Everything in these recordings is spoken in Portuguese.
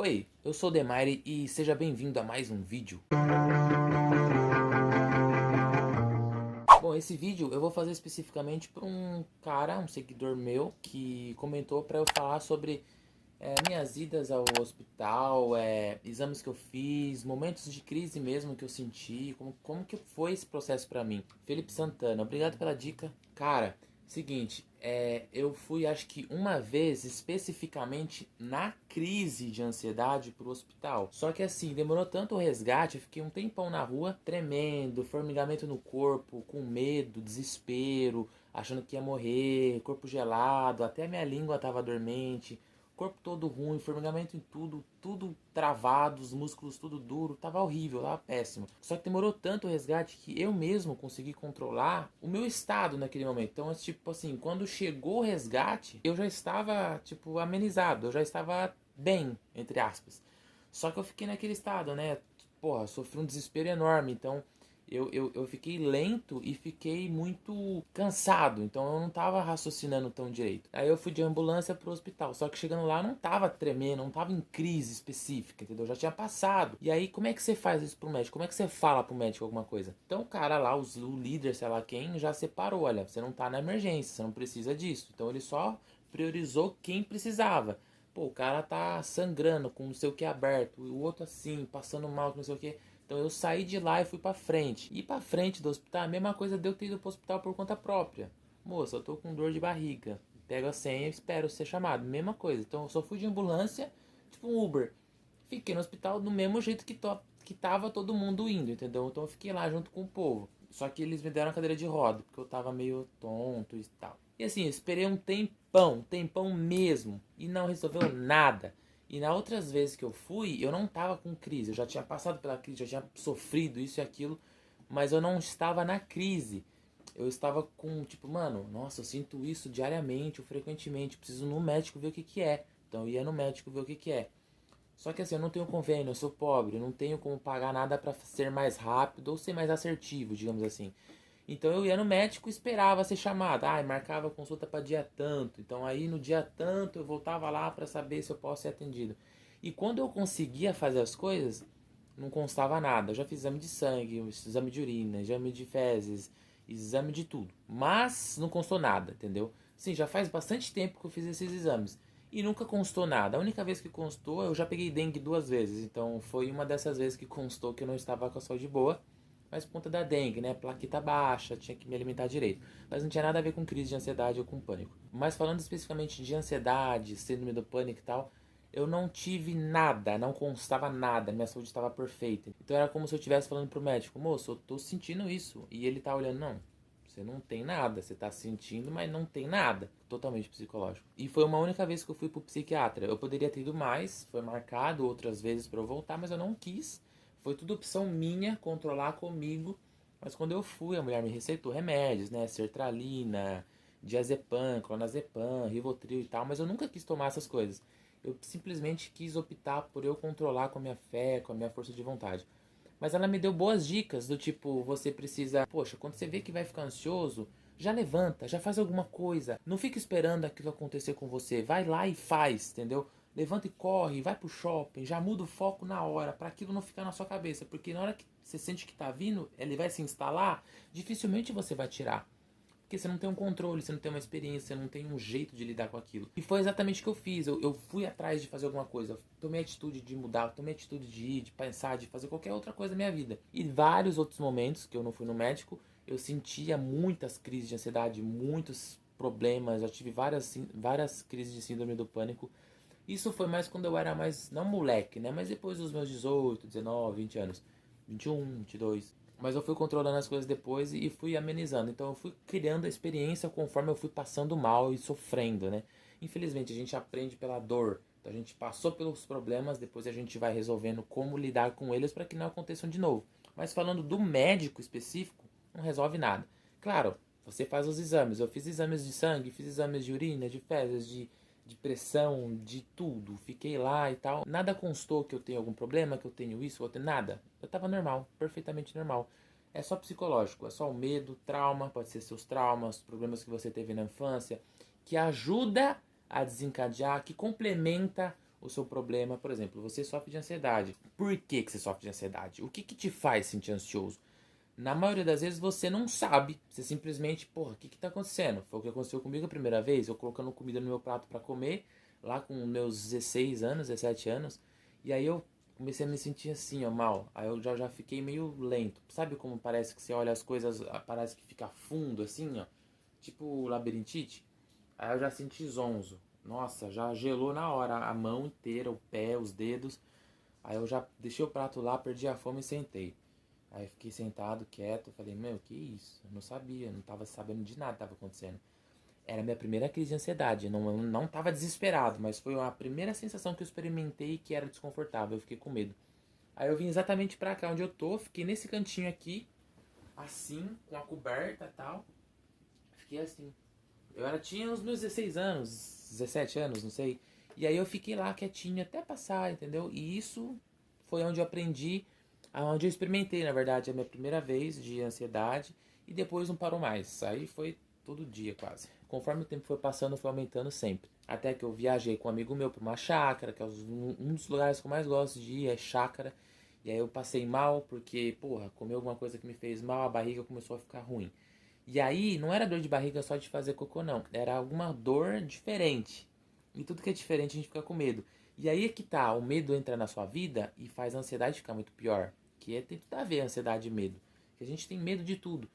Oi, eu sou o Demaire e seja bem-vindo a mais um vídeo. Bom, esse vídeo eu vou fazer especificamente para um cara, um seguidor meu, que comentou para eu falar sobre minhas idas ao hospital, exames que eu fiz, momentos de crise mesmo que eu senti, como que foi esse processo para mim. Felipe Santana, obrigado pela dica. Cara, seguinte, eu fui acho que uma vez especificamente na crise de ansiedade pro hospital. Só que assim, demorou tanto o resgate, eu fiquei um tempão na rua, tremendo, formigamento no corpo, com medo, desespero, achando que ia morrer, corpo gelado, até minha língua tava dormente, corpo todo ruim, formigamento em tudo, tudo travado, os músculos tudo duro, tava horrível, tava péssimo. Só que demorou tanto o resgate que eu mesmo consegui controlar o meu estado naquele momento. Então, tipo assim, quando chegou o resgate, eu já estava, tipo, amenizado, eu já estava bem, entre aspas. Só que eu fiquei naquele estado, né? Porra, sofri um desespero enorme, então eu fiquei lento e fiquei muito cansado, então eu não tava raciocinando tão direito. Aí eu fui de ambulância pro hospital, só que chegando lá eu não tava tremendo, não tava em crise específica, entendeu? Já tinha passado. E aí como é que você faz isso pro médico? Como é que você fala pro médico alguma coisa? Então o cara lá, o líder, sei lá quem, já separou, olha, você não tá na emergência, você não precisa disso. Então ele só priorizou quem precisava. Pô, o cara tá sangrando com não sei o que aberto, o outro assim, passando mal com não sei o que. Então eu saí de lá e fui pra frente. E pra frente do hospital, a mesma coisa de eu ter ido pro hospital por conta própria. Moça, eu tô com dor de barriga. Pego a senha e espero ser chamado. Mesma coisa. Então eu só fui de ambulância, tipo um Uber. Fiquei no hospital do mesmo jeito que tava todo mundo indo, entendeu? Então eu fiquei lá junto com o povo. Só que eles me deram a cadeira de roda, porque eu tava meio tonto e tal. E assim, eu esperei um tempão mesmo. E não resolveu nada. E nas outras vezes que eu fui, eu não tava com crise. Eu já tinha passado pela crise, já tinha sofrido isso e aquilo. Mas eu não estava na crise. Eu estava com, tipo, mano, nossa, eu sinto isso diariamente ou frequentemente. Preciso ir no médico ver o que que é. Então eu ia no médico ver o que que é. Só que assim, eu não tenho convênio, eu sou pobre, eu não tenho como pagar nada pra ser mais rápido ou ser mais assertivo, digamos assim. Então eu ia no médico e esperava ser chamado. Marcava consulta para dia tanto. Então aí no dia tanto eu voltava lá para saber se eu posso ser atendido. E quando eu conseguia fazer as coisas, não constava nada. Eu já fiz exame de sangue, exame de urina, exame de fezes, exame de tudo. Mas não constou nada, entendeu? Sim, já faz bastante tempo que eu fiz esses exames. E nunca constou nada. A única vez que constou, eu já peguei dengue 2 vezes. Então foi uma dessas vezes que constou que eu não estava com a saúde boa. Mas por conta da dengue, né? Plaqueta baixa, tinha que me alimentar direito. Mas não tinha nada a ver com crise de ansiedade ou com pânico. Mas falando especificamente de ansiedade, síndrome do pânico e tal, eu não tive nada, não constava nada, minha saúde estava perfeita. Então era como se eu estivesse falando pro médico, moço, eu tô sentindo isso. E ele tá olhando, não, você não tem nada, você tá sentindo, mas não tem nada. Totalmente psicológico. E foi uma única vez que eu fui pro psiquiatra. Eu poderia ter ido mais, foi marcado outras vezes para eu voltar, mas eu não quis. Foi tudo opção minha, controlar comigo. Mas quando eu fui, a mulher me receitou remédios, né? Sertralina, diazepam, clonazepam, Rivotril e tal. Mas eu nunca quis tomar essas coisas. Eu simplesmente quis optar por eu controlar com a minha fé, com a minha força de vontade. Mas ela me deu boas dicas do tipo, você precisa... Poxa, quando você vê que vai ficar ansioso, já levanta, já faz alguma coisa. Não fica esperando aquilo acontecer com você. Vai lá e faz, entendeu? Levanta e corre, vai pro shopping, já muda o foco na hora, para aquilo não ficar na sua cabeça. Porque na hora que você sente que tá vindo, ele vai se instalar, dificilmente você vai tirar. Porque você não tem um controle, você não tem uma experiência, você não tem um jeito de lidar com aquilo. E foi exatamente o que eu fiz. Eu fui atrás de fazer alguma coisa. Eu tomei a atitude de mudar, tomei a atitude de ir, de pensar, de fazer qualquer outra coisa na minha vida. E vários outros momentos que eu não fui no médico, eu sentia muitas crises de ansiedade, muitos problemas. Já tive várias crises de síndrome do pânico. Isso foi mais quando eu era mais, não moleque, né? Mas depois dos meus 18, 19, 20 anos. 21, 22. Mas eu fui controlando as coisas depois e fui amenizando. Então eu fui criando a experiência conforme eu fui passando mal e sofrendo, né? Infelizmente a gente aprende pela dor. Então a gente passou pelos problemas, depois a gente vai resolvendo como lidar com eles para que não aconteçam de novo. Mas falando do médico específico, não resolve nada. Claro, você faz os exames. Eu fiz exames de sangue, fiz exames de urina, de fezes, de pressão, de tudo. Fiquei lá e tal. Nada constou que eu tenho algum problema, que eu tenho isso, ou tenho nada. Eu tava normal, perfeitamente normal. É só psicológico, é só o medo, trauma, pode ser seus traumas, problemas que você teve na infância, que ajuda a desencadear, que complementa o seu problema. Por exemplo, você sofre de ansiedade. Por que você sofre de ansiedade? O que te faz sentir ansioso? Na maioria das vezes você não sabe. Você simplesmente, porra, o que tá acontecendo? Foi o que aconteceu comigo a primeira vez. Eu colocando comida no meu prato para comer, lá com meus 16 anos, 17 anos. E aí eu comecei a me sentir assim, ó, mal. Aí eu já fiquei meio lento. Sabe como parece que você olha as coisas, parece que fica fundo assim, ó? Tipo labirintite. Aí eu já senti zonzo. Nossa, já gelou na hora a mão inteira, o pé, os dedos. Aí eu já deixei o prato lá, perdi a fome e sentei. Aí eu fiquei sentado, quieto, falei, meu, que isso? Eu não sabia, não tava sabendo de nada que tava acontecendo. Era a minha primeira crise de ansiedade, eu não tava desesperado, mas foi a primeira sensação que eu experimentei que era desconfortável, eu fiquei com medo. Aí eu vim exatamente pra cá onde eu tô, fiquei nesse cantinho aqui, assim, com a coberta e tal. Fiquei assim. Tinha os meus 16 anos, 17 anos, não sei. E aí eu fiquei lá quietinho até passar, entendeu? E isso foi onde eu aprendi, onde eu experimentei, na verdade, a minha primeira vez de ansiedade. E depois não parou mais. Aí foi todo dia quase. Conforme o tempo foi passando, foi aumentando sempre. Até que eu viajei com um amigo meu para uma chácara, que é um dos lugares que eu mais gosto de ir, é chácara. E aí eu passei mal, porque, porra, comi alguma coisa que me fez mal, a barriga começou a ficar ruim. E aí, não era dor de barriga só de fazer cocô, não. Era alguma dor diferente. E tudo que é diferente a gente fica com medo. E aí é que tá, o medo entra na sua vida e faz a ansiedade ficar muito pior. Tem tudo a ver ansiedade e medo. Que a gente tem medo de tudo.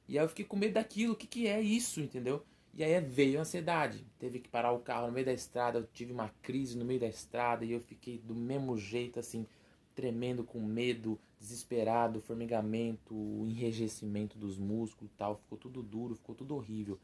E aí eu fiquei com medo daquilo, o que que é isso, entendeu? E aí veio a ansiedade. Teve que parar o carro no meio da estrada, eu tive uma crise no meio da estrada e eu fiquei do mesmo jeito, assim, tremendo com medo, desesperado, formigamento, enrijecimento dos músculos e tal. Ficou tudo duro, ficou tudo horrível.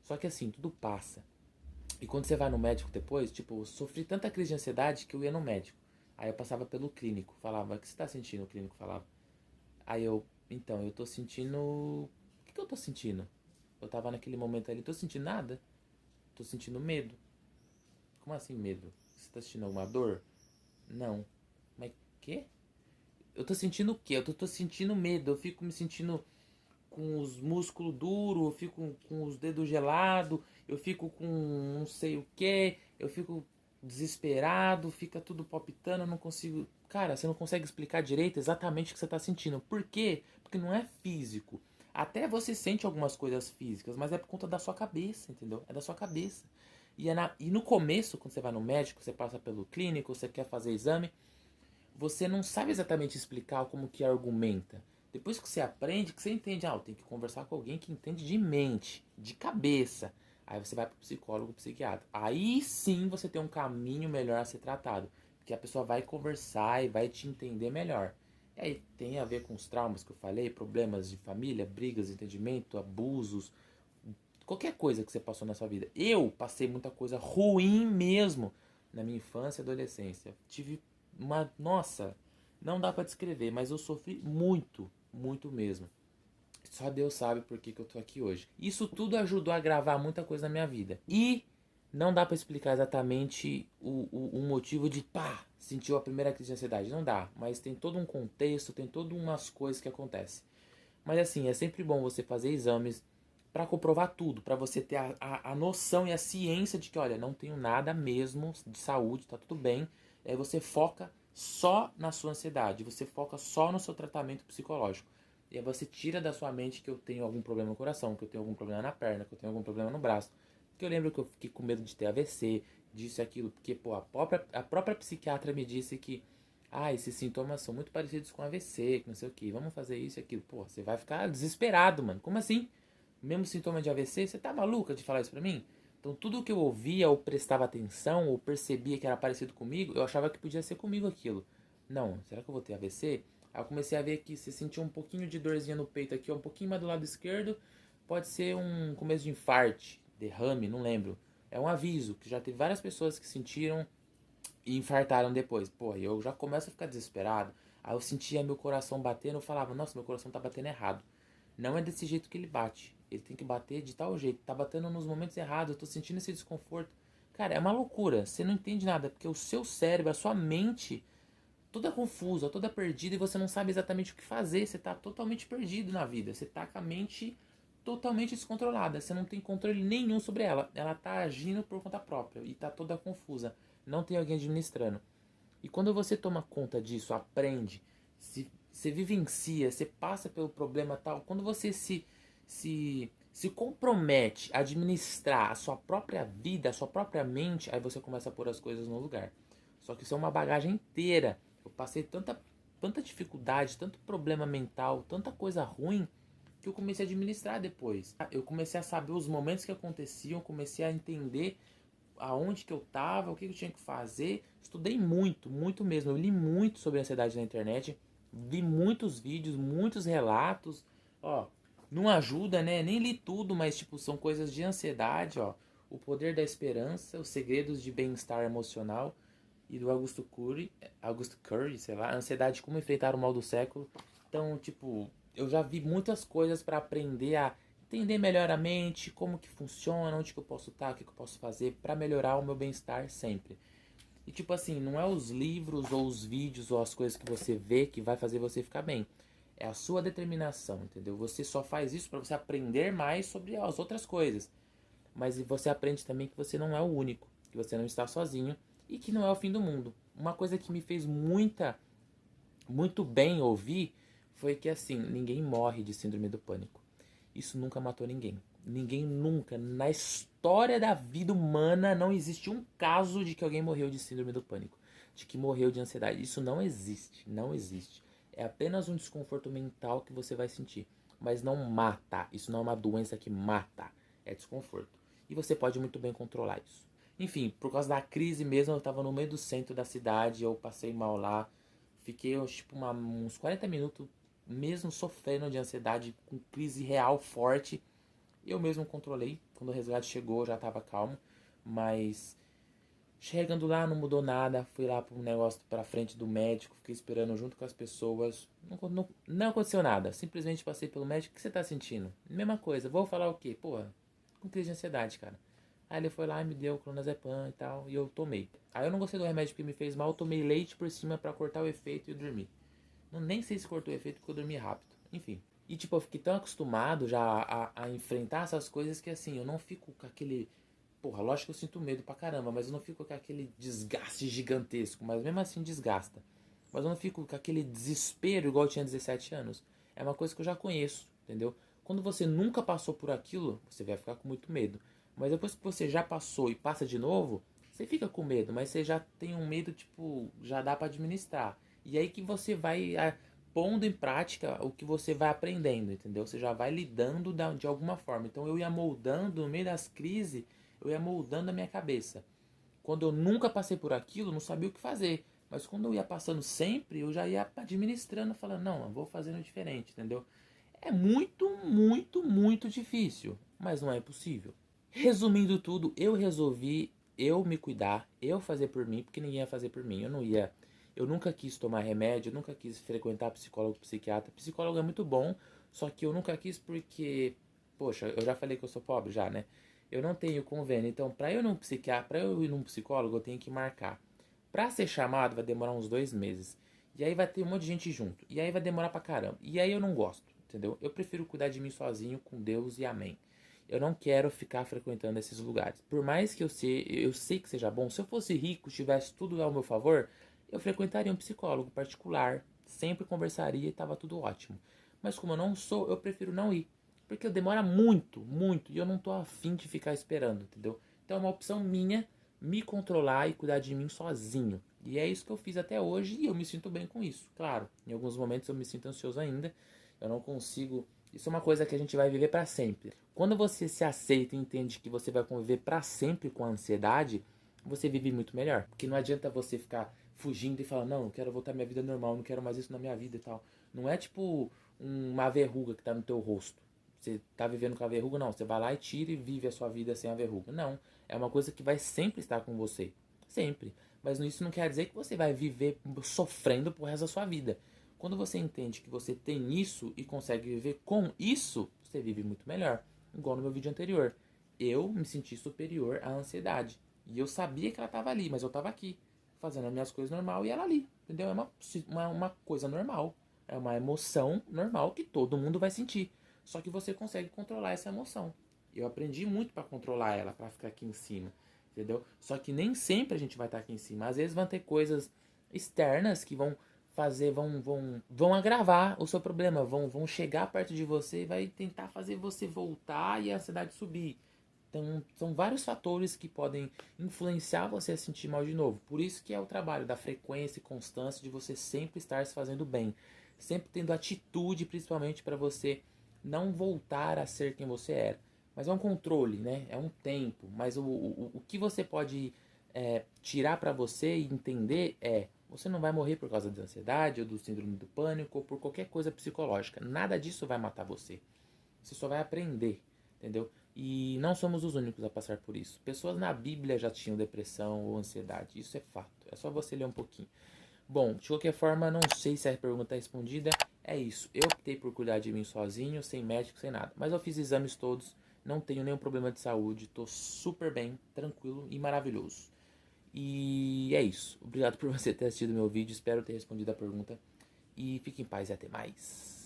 Só que assim, tudo passa. E quando você vai no médico depois, tipo, eu sofri tanta crise de ansiedade que eu ia no médico. Aí eu passava pelo clínico, falava, o que você tá sentindo? O clínico falava. Aí eu, então, eu tô sentindo. O que eu tô sentindo? Eu tava naquele momento ali, tô sentindo nada? Tô sentindo medo. Como assim medo? Você tá sentindo alguma dor? Não. Mas quê? Eu tô sentindo o quê? Tô sentindo medo. Eu fico me sentindo com os músculos duros, eu fico com os dedos gelados, eu fico com não sei o que, eu fico desesperado, fica tudo palpitando, eu não consigo. Cara, você não consegue explicar direito exatamente o que você tá sentindo. Por quê? Porque não é físico. Até você sente algumas coisas físicas, mas é por conta da sua cabeça, entendeu? É da sua cabeça. E no começo, quando você vai no médico, você passa pelo clínico, você quer fazer exame, você não sabe exatamente explicar como que argumenta. Depois que você aprende, que você entende, tem que conversar com alguém que entende de mente, de cabeça. Aí você vai pro psicólogo, psiquiatra. Aí sim você tem um caminho melhor a ser tratado. Porque a pessoa vai conversar e vai te entender melhor. E aí tem a ver com os traumas que eu falei, problemas de família, brigas, entendimento, abusos, qualquer coisa que você passou na sua vida. Eu passei muita coisa ruim mesmo na minha infância e adolescência. Tive nossa, não dá pra descrever, mas eu sofri muito, muito mesmo. Só Deus sabe por que eu tô aqui hoje. Isso tudo ajudou a gravar muita coisa na minha vida. E não dá pra explicar exatamente o motivo de sentiu a primeira crise de ansiedade. Não dá, mas tem todo um contexto, tem todas umas coisas que acontecem. Mas assim, é sempre bom você fazer exames para comprovar tudo, para você ter a noção e a ciência de que, olha, não tenho nada mesmo de saúde, tá tudo bem. Aí você foca só na sua ansiedade, você foca só no seu tratamento psicológico. E aí você tira da sua mente que eu tenho algum problema no coração, que eu tenho algum problema na perna, que eu tenho algum problema no braço. Porque eu lembro que eu fiquei com medo de ter AVC, disso e aquilo, porque pô, a própria psiquiatra me disse que esses sintomas são muito parecidos com AVC, que não sei o que, vamos fazer isso e aquilo. Pô, você vai ficar desesperado, mano. Como assim? Mesmo sintoma de AVC? Você tá maluca de falar isso pra mim? Então tudo que eu ouvia ou prestava atenção ou percebia que era parecido comigo, eu achava que podia ser comigo aquilo. Não, será que eu vou ter AVC? Aí eu comecei a ver que se sentia um pouquinho de dorzinha no peito aqui, um pouquinho mais do lado esquerdo, pode ser um começo de infarte, derrame, não lembro. É um aviso, que já teve várias pessoas que sentiram e infartaram depois. Pô, eu já começo a ficar desesperado. Aí eu sentia meu coração batendo, eu falava, nossa, meu coração tá batendo errado. Não é desse jeito que ele bate. Ele tem que bater de tal jeito. Tá batendo nos momentos errados, eu tô sentindo esse desconforto. Cara, é uma loucura. Você não entende nada, porque o seu cérebro, a sua mente, toda confusa, toda perdida, e você não sabe exatamente o que fazer. Você tá totalmente perdido na vida. Você tá com a mente totalmente descontrolada. Você não tem controle nenhum sobre ela. Ela tá agindo por conta própria e tá toda confusa. não tem alguém administrando. E quando você toma conta disso, aprende, você vivencia, você passa pelo problema tal, quando você se compromete a administrar a sua própria vida, a sua própria mente, aí você começa a pôr as coisas no lugar. Só que isso é uma bagagem inteira. Eu passei tanta dificuldade, tanto problema mental, tanta coisa ruim, que eu comecei a administrar depois. Eu comecei a saber os momentos que aconteciam, comecei a entender aonde que eu tava, o que eu tinha que fazer. Estudei muito, muito mesmo. Eu li muito sobre ansiedade na internet, vi muitos vídeos, muitos relatos. Ó, não ajuda, né? Nem li tudo, mas tipo, são coisas de ansiedade, ó. O Poder da Esperança, Os Segredos de Bem-Estar Emocional, e do Augusto Curry, sei lá, Ansiedade, Como Enfrentar o Mal do Século. Então, tipo, eu já vi muitas coisas para aprender a entender melhor a mente, como que funciona, onde que eu posso estar, o que eu posso fazer para melhorar o meu bem-estar sempre. E tipo assim, não é os livros ou os vídeos ou as coisas que você vê que vai fazer você ficar bem. É a sua determinação, entendeu? Você só faz isso para você aprender mais sobre as outras coisas. Mas você aprende também que você não é o único, que você não está sozinho e que não é o fim do mundo. Uma coisa que me fez muito bem ouvir foi que assim, ninguém morre de síndrome do pânico. Isso nunca matou ninguém. Ninguém nunca, na história da vida humana, não existe um caso de que alguém morreu de síndrome do pânico, de que morreu de ansiedade. Isso não existe, não existe. É apenas um desconforto mental que você vai sentir, mas não mata. Isso não é uma doença que mata, é desconforto. E você pode muito bem controlar isso. Enfim, por causa da crise mesmo, eu estava no meio do centro da cidade, eu passei mal lá, fiquei tipo uns 40 minutos mesmo sofrendo de ansiedade, com crise real forte. Eu mesmo controlei, quando o resgate chegou eu já estava calmo, mas chegando lá não mudou nada. Fui lá pro negócio pra frente do médico, fiquei esperando junto com as pessoas, não aconteceu nada, simplesmente passei pelo médico. O que você tá sentindo? Mesma coisa, vou falar o quê? Porra, com crise de ansiedade, cara. Aí ele foi lá e me deu clonazepam e tal, e eu tomei. Aí eu não gostei do remédio porque me fez mal, eu tomei leite por cima pra cortar o efeito e eu dormi. Não, nem sei se cortou o efeito porque eu dormi rápido. Enfim. E tipo, eu fiquei tão acostumado já a enfrentar essas coisas que assim, eu não fico com aquele. Porra, lógico que eu sinto medo pra caramba, mas eu não fico com aquele desgaste gigantesco. Mas mesmo assim desgasta. Mas eu não fico com aquele desespero igual eu tinha 17 anos. É uma coisa que eu já conheço, entendeu? Quando você nunca passou por aquilo, você vai ficar com muito medo. Mas depois que você já passou e passa de novo, você fica com medo, mas você já tem um medo, tipo, já dá pra administrar. E aí que você vai pondo em prática o que você vai aprendendo, entendeu? Você já vai lidando de alguma forma. Então eu ia moldando, no meio das crises, eu ia moldando a minha cabeça. Quando eu nunca passei por aquilo, não sabia o que fazer. Mas quando eu ia passando sempre, eu já ia administrando, falando, não, eu vou fazendo diferente, entendeu? É muito difícil, mas não é impossível. Resumindo tudo, eu resolvi eu me cuidar, eu fazer por mim, porque ninguém ia fazer por mim. Eu nunca quis tomar remédio, eu nunca quis frequentar psicólogo, psiquiatra. Psicólogo é muito bom, só que eu nunca quis porque, poxa, eu já falei que eu sou pobre já, né? Eu não tenho convênio, então para eu ir num psiquiatra, para eu ir num psicólogo, eu tenho que marcar. Pra ser chamado vai demorar uns 2 meses. E aí vai ter um monte de gente junto. E aí vai demorar pra caramba. E aí eu não gosto, entendeu? Eu prefiro cuidar de mim sozinho, com Deus e amém. Eu não quero ficar frequentando esses lugares. Por mais que eu sei que seja bom, se eu fosse rico, tivesse tudo ao meu favor, eu frequentaria um psicólogo particular, sempre conversaria e tava tudo ótimo. Mas como eu não sou, eu prefiro não ir. Porque demora muito, e eu não tô afim de ficar esperando, entendeu? Então é uma opção minha me controlar e cuidar de mim sozinho. E é isso que eu fiz até hoje e eu me sinto bem com isso. Claro, em alguns momentos eu me sinto ansioso ainda, eu não consigo. Isso é uma coisa que a gente vai viver para sempre. Quando você se aceita e entende que você vai conviver para sempre com a ansiedade, você vive muito melhor. Porque não adianta você ficar fugindo e falar, não, eu quero voltar à minha vida normal, não quero mais isso na minha vida e tal. Não é tipo uma verruga que tá no teu rosto. Você tá vivendo com a verruga, não. Você vai lá e tira e vive a sua vida sem a verruga. Não. É uma coisa que vai sempre estar com você. Sempre. Mas isso não quer dizer que você vai viver sofrendo pro resto da sua vida. Quando você entende que você tem isso e consegue viver com isso, você vive muito melhor. Igual no meu vídeo anterior. Eu me senti superior à ansiedade. E eu sabia que ela estava ali, mas eu estava aqui, fazendo as minhas coisas normal e ela ali. Entendeu? É uma coisa normal. É uma emoção normal que todo mundo vai sentir. Só que você consegue controlar essa emoção. Eu aprendi muito para controlar ela, para ficar aqui em cima. entendeu? Só que nem sempre a gente vai estar aqui em cima. Às vezes vão ter coisas externas que vão fazer, vão agravar o seu problema, vão chegar perto de você e vai tentar fazer você voltar e a ansiedade subir. Então, são vários fatores que podem influenciar você a sentir mal de novo. Por isso que é o trabalho da frequência e constância de você sempre estar se fazendo bem. Sempre tendo atitude, principalmente para você não voltar a ser quem você era. Mas é um controle, né? É um tempo. Mas o que você pode tirar para você e entender é: você não vai morrer por causa da ansiedade ou do síndrome do pânico ou por qualquer coisa psicológica. Nada disso vai matar você. Você só vai aprender, entendeu? E não somos os únicos a passar por isso. Pessoas na Bíblia já tinham depressão ou ansiedade. Isso é fato. É só você ler um pouquinho. Bom, de qualquer forma, não sei se a pergunta é respondida. É isso. Eu optei por cuidar de mim sozinho, sem médico, sem nada. Mas eu fiz exames todos. Não tenho nenhum problema de saúde. Tô super bem, tranquilo e maravilhoso. E é isso. Obrigado por você ter assistido meu vídeo. Espero ter respondido a pergunta. E fique em paz e até mais.